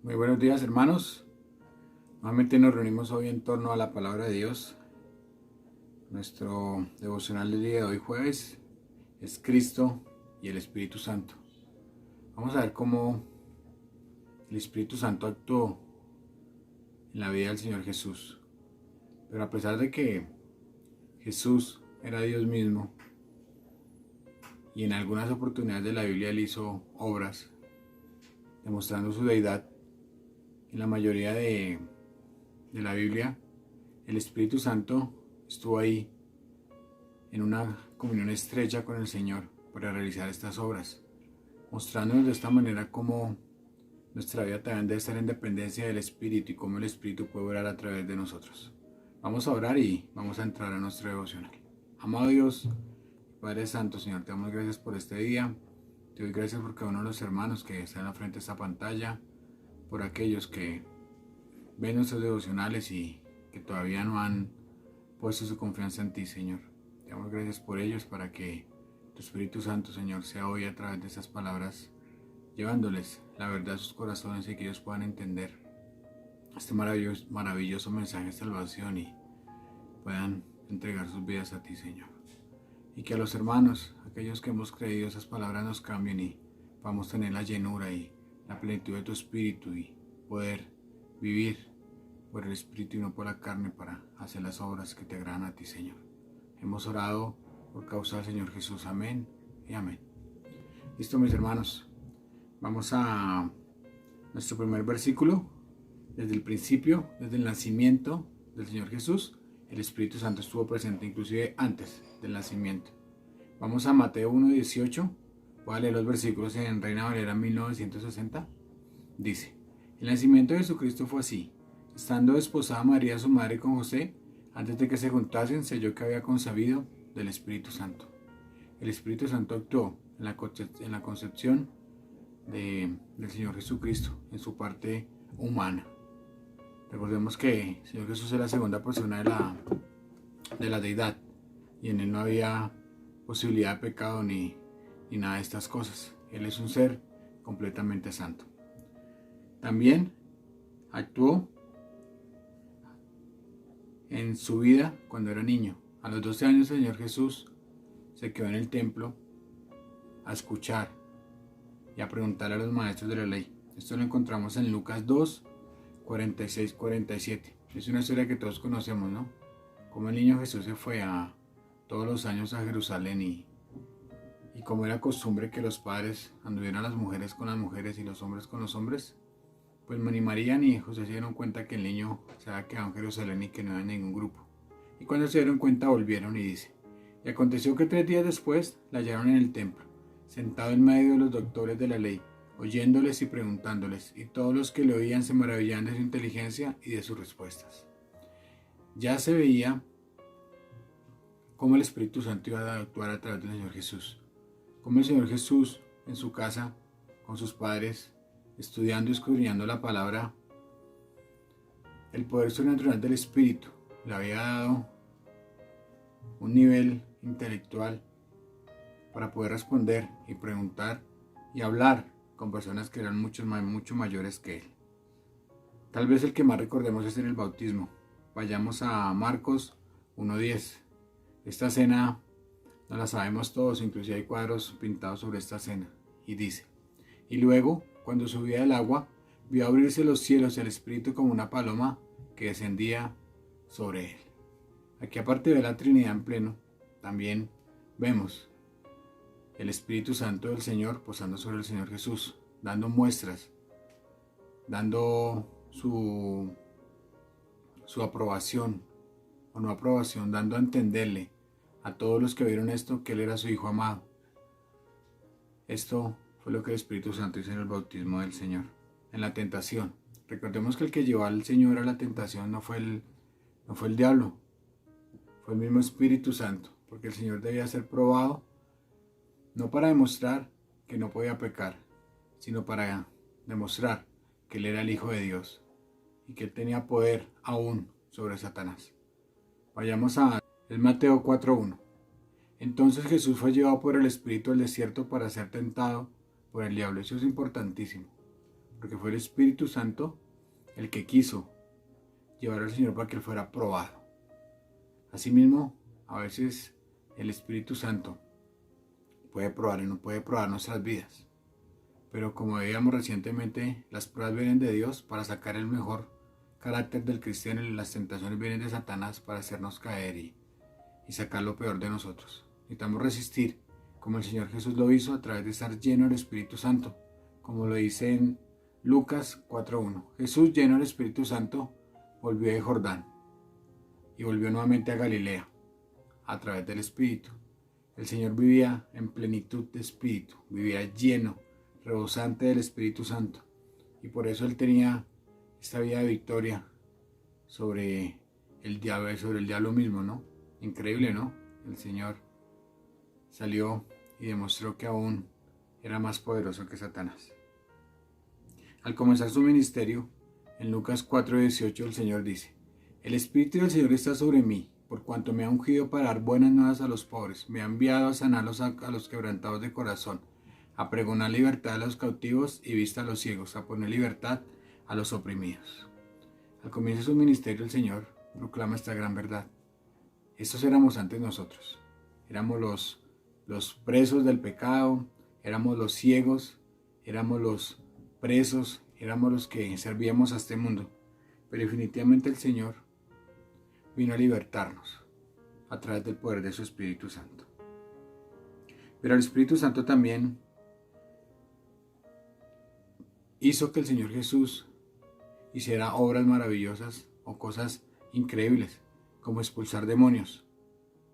Muy buenos días, hermanos. Nuevamente nos reunimos hoy en torno a la palabra de Dios. Nuestro devocional del día de hoy jueves es Cristo y el Espíritu Santo. Vamos a ver cómo el Espíritu Santo actuó en la vida del Señor Jesús. Pero a pesar de que Jesús era Dios mismo y en algunas oportunidades de la Biblia él hizo obras demostrando su deidad, en la mayoría de la Biblia el Espíritu Santo estuvo ahí en una comunión estrecha con el Señor para realizar estas obras, mostrándonos de esta manera cómo nuestra vida también debe estar en dependencia del Espíritu y cómo el Espíritu puede orar a través de nosotros. Vamos a orar y vamos a entrar a nuestro devocional. Amado Dios, Padre Santo, Señor, te damos gracias por este día. Te doy gracias por cada uno de los hermanos que están en la frente de esta pantalla, por aquellos que ven nuestros devocionales y que todavía no han puesto su confianza en ti, Señor. Te damos gracias por ellos para que tu Espíritu Santo, Señor, sea hoy a través de estas palabras, llevándoles la verdad a sus corazones y que ellos puedan entender este maravilloso mensaje de salvación y puedan entregar sus vidas a ti, Señor. Y que a los hermanos, aquellos que hemos creído esas palabras, nos cambien y podamos tener la llenura y la plenitud de tu Espíritu y poder vivir por el Espíritu y no por la carne para hacer las obras que te agradan a ti, Señor. Hemos orado por causa del Señor Jesús. Amén y amén. Listo, mis hermanos. Vamos a nuestro primer versículo. Desde el principio, desde el nacimiento del Señor Jesús, el Espíritu Santo estuvo presente inclusive antes del nacimiento. Vamos a Mateo 1:18. Voy a leer los versículos en Reina Valera 1960. Dice: el nacimiento de Jesucristo fue así. Estando desposada María su madre con José, antes de que se juntasen, selló que había concebido del Espíritu Santo. El Espíritu Santo actuó en la concepción del Señor Jesucristo, en su parte humana. Recordemos que el Señor Jesús es la segunda persona de la deidad, y en Él no había posibilidad de pecado ni nada de estas cosas. Él es un ser completamente santo. También actuó en su vida cuando era niño. A los 12 años el Señor Jesús se quedó en el templo a escuchar y a preguntar a los maestros de la ley. Esto lo encontramos en Lucas 2, 46-47. Es una historia que todos conocemos, ¿no? Como el niño Jesús se fue todos los años a Jerusalén y como era costumbre que los padres anduvieran las mujeres con las mujeres y los hombres con los hombres, pues María y José se dieron cuenta que el niño se había quedado en Jerusalén y que no había ningún grupo. Y cuando se dieron cuenta volvieron y dice: y aconteció que 3 días después la hallaron en el templo, sentado en medio de los doctores de la ley, oyéndoles y preguntándoles, y todos los que le oían se maravillaban de su inteligencia y de sus respuestas. Ya se veía cómo el Espíritu Santo iba a actuar a través del Señor Jesús. Cómo el Señor Jesús en su casa, con sus padres, estudiando y escudriñando la palabra, el poder sobrenatural del Espíritu le había dado un nivel intelectual para poder responder y preguntar y hablar con personas que eran mucho mayores que él. Tal vez el que más recordemos es en el bautismo. Vayamos a Marcos 1:10. Esta cena no la sabemos todos, inclusive hay cuadros pintados sobre esta cena. Y dice: y luego, cuando subía del agua, vio abrirse los cielos y el Espíritu como una paloma que descendía sobre él. Aquí, aparte de la Trinidad en pleno, también vemos el Espíritu Santo del Señor posando sobre el Señor Jesús, dando muestras, dando su aprobación o no aprobación, dando a entenderle a todos los que vieron esto que Él era su Hijo amado. Esto fue lo que el Espíritu Santo hizo en el bautismo del Señor, en la tentación. Recordemos que el que llevó al Señor a la tentación no fue el diablo, fue el mismo Espíritu Santo, porque el Señor debía ser probado, no para demostrar que no podía pecar, sino para demostrar que Él era el Hijo de Dios y que Él tenía poder aún sobre Satanás. Vayamos a Mateo 4:1. Entonces Jesús fue llevado por el Espíritu al desierto para ser tentado por el diablo. Eso es importantísimo. porque fue el Espíritu Santo el que quiso llevar al Señor para que Él fuera probado. Asimismo, a veces el Espíritu Santo puede probar y no puede probar nuestras vidas. Pero como veíamos recientemente, las pruebas vienen de Dios para sacar el mejor carácter del cristiano y las tentaciones vienen de Satanás para hacernos caer y sacar lo peor de nosotros. Necesitamos resistir, como el Señor Jesús lo hizo a través de estar lleno del Espíritu Santo, como lo dice en Lucas 4:1. Jesús, lleno del Espíritu Santo, volvió de Jordán y volvió nuevamente a Galilea a través del Espíritu. El Señor vivía en plenitud de Espíritu, vivía lleno, rebosante del Espíritu Santo, y por eso Él tenía esta vida de victoria sobre el diablo mismo, ¿no? Increíble, ¿no? El Señor salió y demostró que aún era más poderoso que Satanás. Al comenzar su ministerio, en Lucas 4:18 el Señor dice: el Espíritu del Señor está sobre mí, por cuanto me ha ungido para dar buenas nuevas a los pobres, me ha enviado a sanar a los quebrantados de corazón, a pregonar libertad a los cautivos y vista a los ciegos, a poner libertad a los oprimidos. Al comienzo de su ministerio el Señor proclama esta gran verdad. Estos éramos antes nosotros, éramos los presos del pecado, éramos los ciegos, éramos los presos, éramos los que servíamos a este mundo, pero definitivamente el Señor vino a libertarnos a través del poder de su Espíritu Santo. Pero el Espíritu Santo también hizo que el Señor Jesús hiciera obras maravillosas o cosas increíbles, como expulsar demonios.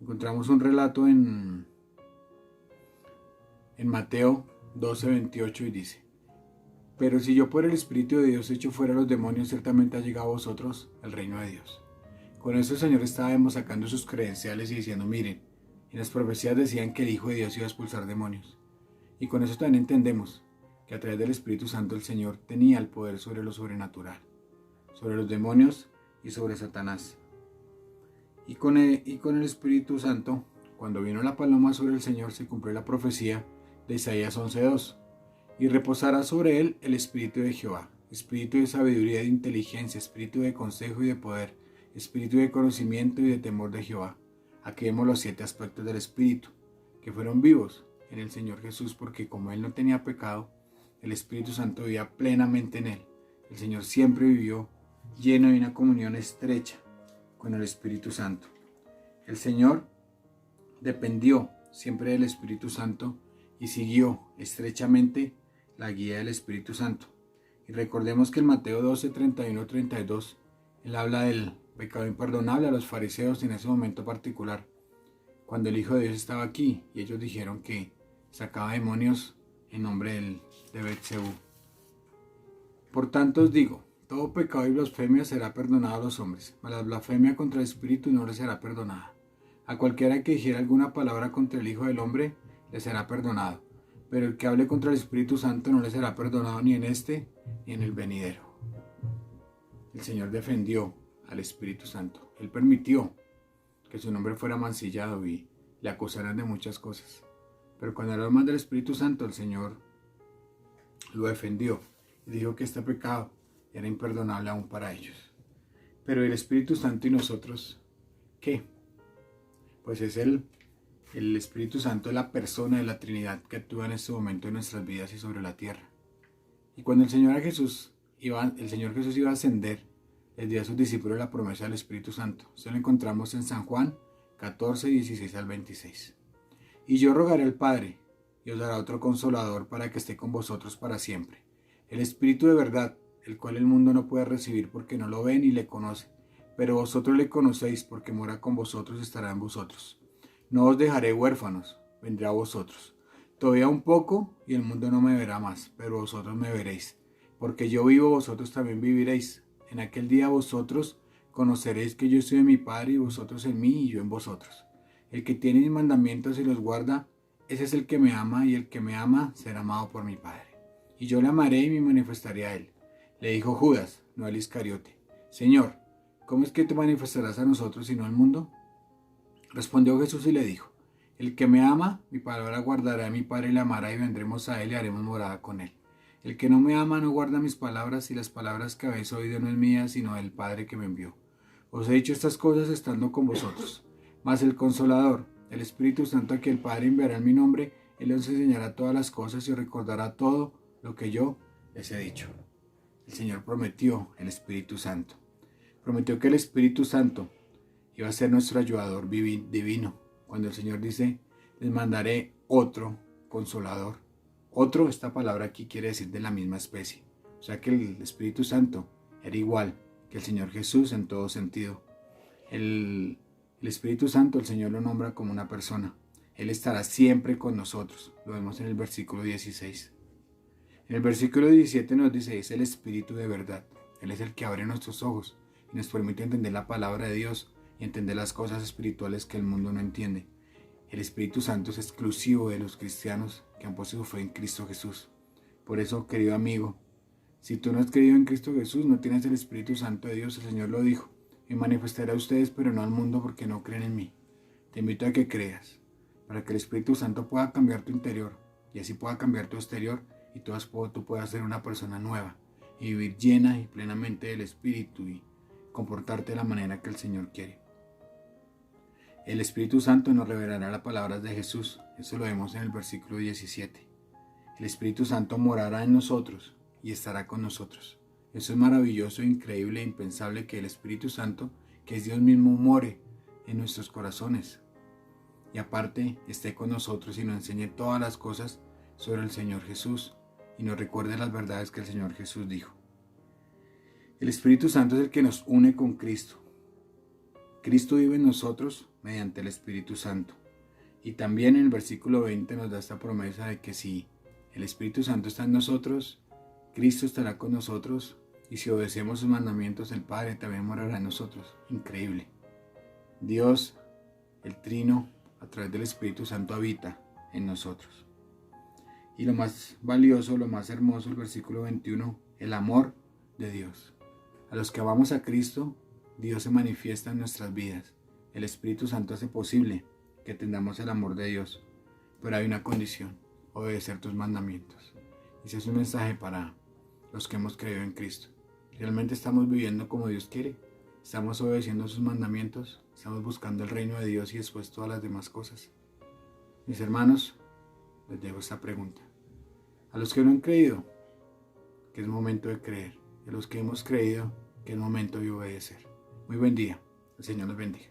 Encontramos un relato en Mateo 12:28 y dice: pero si yo por el Espíritu de Dios echo fuera los demonios, ciertamente ha llegado a vosotros el reino de Dios. Con eso el Señor estaba sacando sus credenciales y diciendo: miren, en las profecías decían que el Hijo de Dios iba a expulsar demonios. Y con eso también entendemos que a través del Espíritu Santo el Señor tenía el poder sobre lo sobrenatural, sobre los demonios y sobre Satanás. Y con el Espíritu Santo, cuando vino la paloma sobre el Señor, se cumplió la profecía de Isaías 11:2. Y reposará sobre él el Espíritu de Jehová, Espíritu de sabiduría y de inteligencia, Espíritu de consejo y de poder, Espíritu de conocimiento y de temor de Jehová. Aquí vemos los 7 aspectos del Espíritu, que fueron vivos en el Señor Jesús, porque como Él no tenía pecado, el Espíritu Santo vivía plenamente en Él. El Señor siempre vivió lleno de una comunión estrecha con el Espíritu Santo. El Señor dependió siempre del Espíritu Santo y siguió estrechamente la guía del Espíritu Santo. Y recordemos que en Mateo 12:31-32, Él habla del pecado imperdonable a los fariseos en ese momento particular, cuando el Hijo de Dios estaba aquí y ellos dijeron que sacaba demonios en nombre de Belcebú. Por tanto os digo, todo pecado y blasfemia será perdonado a los hombres, mas la blasfemia contra el Espíritu no les será perdonada. A cualquiera que dijera alguna palabra contra el Hijo del Hombre, le será perdonado, pero el que hable contra el Espíritu Santo no le será perdonado ni en este ni en el venidero. El Señor defendió al Espíritu Santo. Él permitió que su nombre fuera mancillado y le acusaran de muchas cosas. Pero cuando hablamos del Espíritu Santo, el Señor lo defendió y dijo que este pecado era imperdonable aún para ellos. Pero el Espíritu Santo y nosotros, ¿qué? Pues es el Espíritu Santo, es la persona de la Trinidad que actúa en este momento en nuestras vidas y sobre la tierra. Y cuando el Señor Jesús iba a ascender, les dio a sus discípulos la promesa del Espíritu Santo. Esto lo encontramos en San Juan 14:16-26. Y yo rogaré al Padre, y os dará otro consolador para que esté con vosotros para siempre. El Espíritu de verdad, el cual el mundo no puede recibir porque no lo ve ni le conoce. Pero vosotros le conocéis porque mora con vosotros y estará en vosotros. No os dejaré huérfanos, vendré a vosotros. Todavía un poco y el mundo no me verá más, pero vosotros me veréis. Porque yo vivo, vosotros también viviréis. En aquel día vosotros conoceréis que yo soy en mi Padre y vosotros en mí y yo en vosotros. El que tiene mis mandamientos y los guarda, ese es el que me ama, y el que me ama será amado por mi Padre. Y yo le amaré y me manifestaré a él. Le dijo Judas, no el Iscariote: Señor, ¿cómo es que te manifestarás a nosotros y no al mundo? Respondió Jesús y le dijo: el que me ama, mi palabra guardará, mi Padre le amará y vendremos a él y haremos morada con él. El que no me ama no guarda mis palabras, y las palabras que habéis oído no es mía, sino del Padre que me envió. Os he dicho estas cosas estando con vosotros. Mas el Consolador, el Espíritu Santo, a quien el Padre enviará en mi nombre, Él os enseñará todas las cosas y os recordará todo lo que yo les he dicho. El Señor prometió el Espíritu Santo. Prometió que el Espíritu Santo iba a ser nuestro ayudador divino. Cuando el Señor dice, les mandaré otro Consolador. Otro, esta palabra aquí quiere decir de la misma especie. O sea que el Espíritu Santo era igual que el Señor Jesús en todo sentido. El Espíritu Santo, el Señor lo nombra como una persona. Él estará siempre con nosotros. Lo vemos en el versículo 16. En el versículo 17 nos dice, es el Espíritu de verdad. Él es el que abre nuestros ojos y nos permite entender la palabra de Dios y entender las cosas espirituales que el mundo no entiende. El Espíritu Santo es exclusivo de los cristianos que han puesto su fe en Cristo Jesús. Por eso, querido amigo, si tú no has creído en Cristo Jesús, no tienes el Espíritu Santo de Dios. El Señor lo dijo, me manifestaré a ustedes, pero no al mundo, porque no creen en mí. Te invito a que creas, para que el Espíritu Santo pueda cambiar tu interior, y así pueda cambiar tu exterior, y tú puedas ser una persona nueva, y vivir llena y plenamente del Espíritu, y comportarte de la manera que el Señor quiere. El Espíritu Santo nos revelará las palabras de Jesús. Eso lo vemos en el versículo 17. El Espíritu Santo morará en nosotros y estará con nosotros. Eso es maravilloso, increíble e impensable, que el Espíritu Santo, que es Dios mismo, more en nuestros corazones. Y aparte esté con nosotros y nos enseñe todas las cosas sobre el Señor Jesús y nos recuerde las verdades que el Señor Jesús dijo. El Espíritu Santo es el que nos une con Cristo. Cristo vive en nosotros mediante el Espíritu Santo. Y también en el versículo 20 nos da esta promesa de que si el Espíritu Santo está en nosotros, Cristo estará con nosotros, y si obedecemos sus mandamientos, el Padre también morará en nosotros. Increíble. Dios, el Trino, a través del Espíritu Santo habita en nosotros. Y lo más valioso, lo más hermoso, el versículo 21, el amor de Dios. A los que amamos a Cristo, Dios se manifiesta en nuestras vidas. El Espíritu Santo hace posible que tengamos el amor de Dios. Pero hay una condición: obedecer tus mandamientos. Y ese es un mensaje para los que hemos creído en Cristo. ¿Realmente estamos viviendo como Dios quiere? ¿Estamos obedeciendo sus mandamientos? ¿Estamos buscando el reino de Dios y después todas las demás cosas? Mis hermanos, les dejo esta pregunta. A los que no han creído, que es momento de creer. Y a los que hemos creído, que es momento de obedecer. Muy buen día. El Señor los bendiga.